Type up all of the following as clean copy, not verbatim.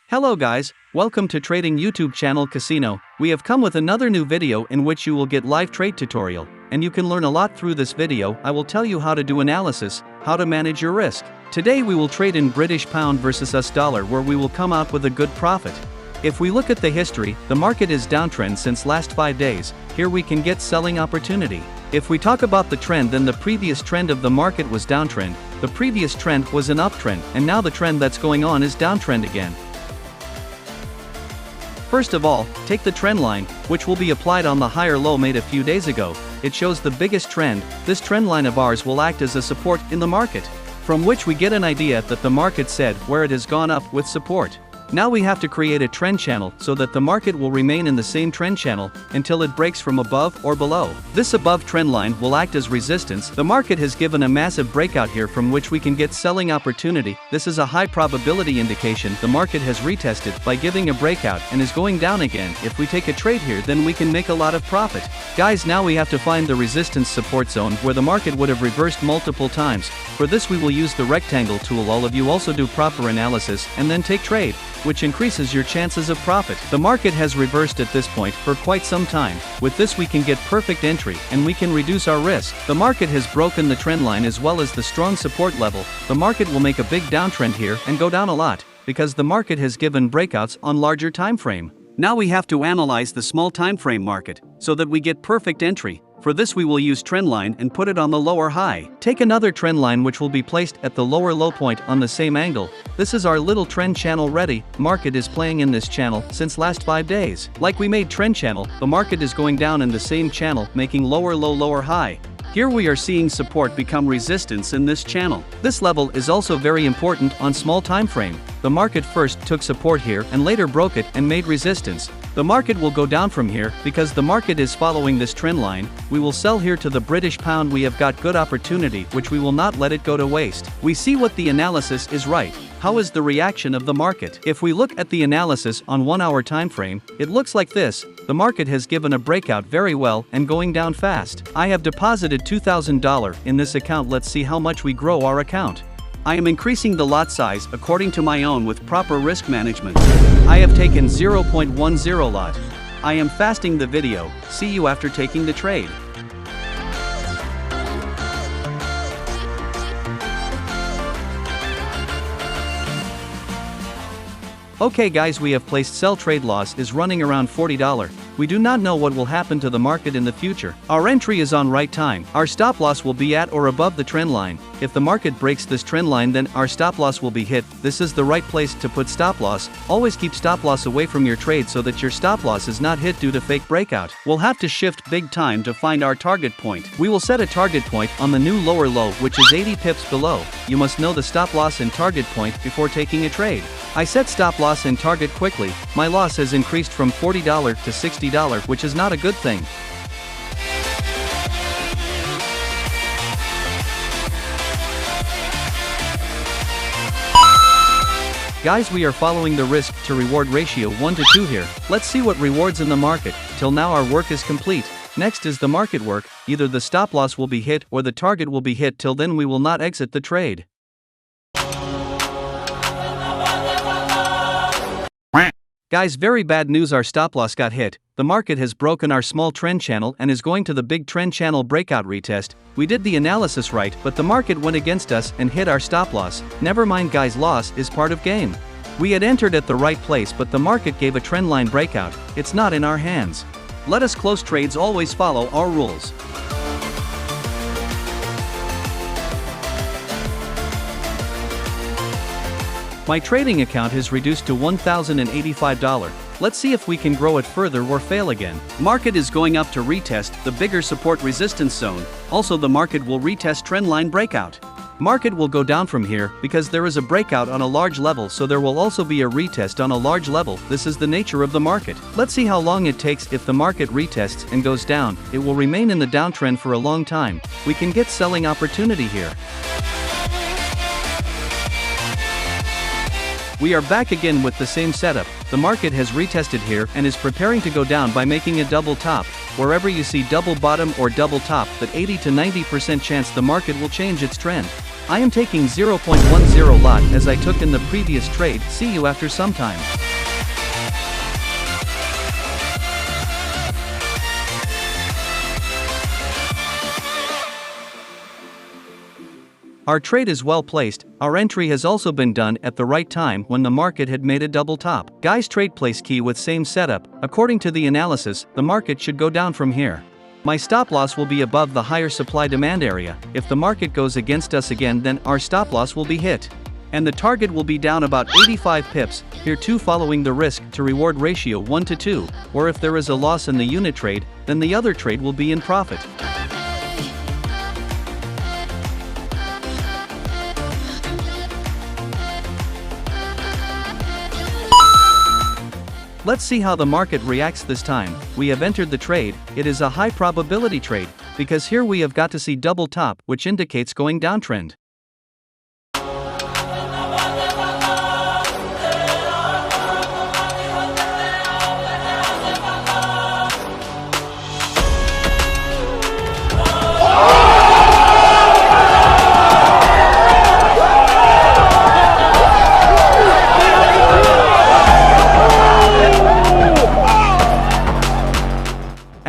Hello guys, welcome to Trading YouTube channel Casino. We have come with another new video in which you will get live trade tutorial, and you can learn a lot through this video. I will tell you how to do analysis, how to manage your risk. Today we will trade in British pound versus US dollar where we will come out with a good profit. If we look at the history, the market is downtrend since last 5 days. Here we can get selling opportunity. If we talk about the trend, then the previous trend of the market was downtrend, the previous trend was an uptrend, and now the trend that's going on is downtrend again. First of all, take the trend line, which will be applied on the higher low made a few days ago. It shows the biggest trend. This trend line of ours will act as a support in the market, from which we get an idea that the market said where it has gone up with support. Now we have to create a trend channel so that the market will remain in the same trend channel until it breaks from above or below. This above trend line will act as resistance. The market has given a massive breakout here from which we can get selling opportunity. This is a high probability indication the market has retested by giving a breakout and is going down again. If we take a trade here, then we can make a lot of profit. Guys, now we have to find the resistance support zone where the market would have reversed multiple times. For this we will use the rectangle tool. All of you also do proper analysis and then take trade, which increases your chances of profit. The market has reversed at this point for quite some time. With this we can get perfect entry and we can reduce our risk. The market has broken the trend line as well as the strong support level. The market will make a big downtrend here and go down a lot, because the market has given breakouts on larger time frame. Now we have to analyze the small time frame market, so that we get perfect entry. For this we will use trend line and put it on the lower high. Take another trend line which will be placed at the lower low point on the same angle. This is our little trend channel ready. Market is playing in this channel since last 5 days. Like we made trend channel, the market is going down in the same channel, making lower low lower high. Here we are seeing support become resistance in this channel. This level is also very important on small time frame. The market first took support here and later broke it and made resistance. The market will go down from here because the market is following this trend line. We will sell here to the British pound. We have got good opportunity which we will not let it go to waste. We see what the analysis is right. How is the reaction of the market? If we look at the analysis on 1 hour time frame, it looks like this. The market has given a breakout very well and going down fast. I have deposited $2,000 in this account. Let's see how much we grow our account. I am increasing the lot size according to my own with proper risk management. I have taken 0.10 lot. I am fasting the video. See you after taking the trade. Okay guys, we have placed sell. Trade loss is running around $40. We do not know what will happen to the market in the future. Our entry is on right time. Our stop loss will be at or above the trend line. If the market breaks this trend line, then our stop loss will be hit. This is the right place to put stop loss. Always keep stop loss away from your trade so that your stop loss is not hit due to fake breakout. We'll have to shift big time to find our target point. We will set a target point on the new lower low, which is 80 pips below. You must know the stop loss and target point before taking a trade. I set stop loss and target quickly. My loss has increased from $40 to $60, which is not a good thing. Guys, we are following the risk to reward ratio 1 to 2 here. Let's see what rewards in the market. Till now our work is complete. Next is the market work. Either the stop loss will be hit or the target will be hit. Till then we will not exit the trade. Guys, very bad news, our stop loss got hit. The market has broken our small trend channel and is going to the big trend channel breakout retest. We did the analysis right, but the market went against us and hit our stop loss. Never mind guys, loss is part of game. We had entered at the right place, but the market gave a trend line breakout. It's not in our hands. Let us close trades, always follow our rules. My trading account has reduced to $1,085. Let's see if we can grow it further or fail again. Market is going up to retest the bigger support resistance zone. Also the market will retest trend line breakout. Market will go down from here because there is a breakout on a large level, so there will also be a retest on a large level. This is the nature of the market. Let's see how long it takes. If the market retests and goes down, it will remain in the downtrend for a long time. We can get selling opportunity here. We are back again with the same setup. The market has retested here and is preparing to go down by making a double top. Wherever you see double bottom or double top, that 80 to 90% chance the market will change its trend. I am taking 0.10 lot as I took in the previous trade. See you after some time. Our trade is well placed. Our entry has also been done at the right time when the market had made a double top. Guys, trade place key with same setup. According to the analysis, the market should go down from here. My stop loss will be above the higher supply demand area. If the market goes against us again, then our stop loss will be hit. And the target will be down about 85 pips, here too, following the risk to reward ratio 1 to 2, or if there is a loss in the unit trade, then the other trade will be in profit. Let's see how the market reacts this time. We have entered the trade. It is a high probability trade, because here we have got to see double top, which indicates going downtrend.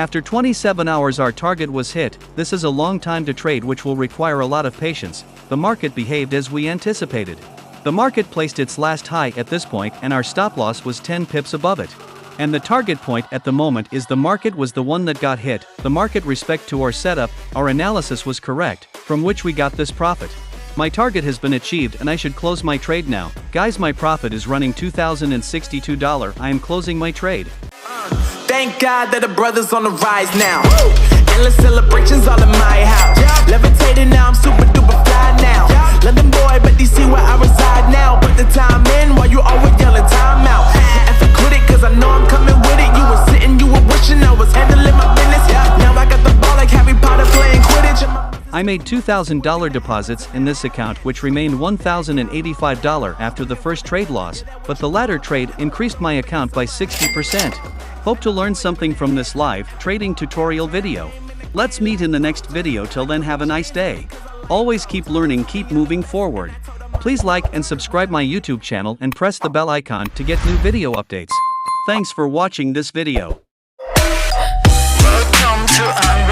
After 27 hours our target was hit. This is a long time to trade, which will require a lot of patience. The market behaved as we anticipated. The market placed its last high at this point and our stop loss was 10 pips above it. And the target point at the moment is the market was the one that got hit. The market respect to our setup, our analysis was correct, from which we got this profit. My target has been achieved and I should close my trade now. Guys, my profit is running $2,062. I am closing my trade. Thank God that the brothers on the rise now. Endless celebrations all in my house. Levitating now, I'm super duper fly now. London boy, but DC where I reside now. Put the time in while you always yelling time out. And for quit it, cause I know I'm coming with it. You were sitting, you were wishing I was handling my business. Now I got the ball like Harry Potter playing Quidditch. I made $2,000 deposits in this account, which remained $1,085 after the first trade loss, but the latter trade increased my account by 60%. Hope to learn something from this live trading tutorial video. Let's meet in the next video. Till then, have a nice day. Always keep learning, keep moving forward. Please like and subscribe my YouTube channel and press the bell icon to get new video updates. Thanks for watching this video. Welcome to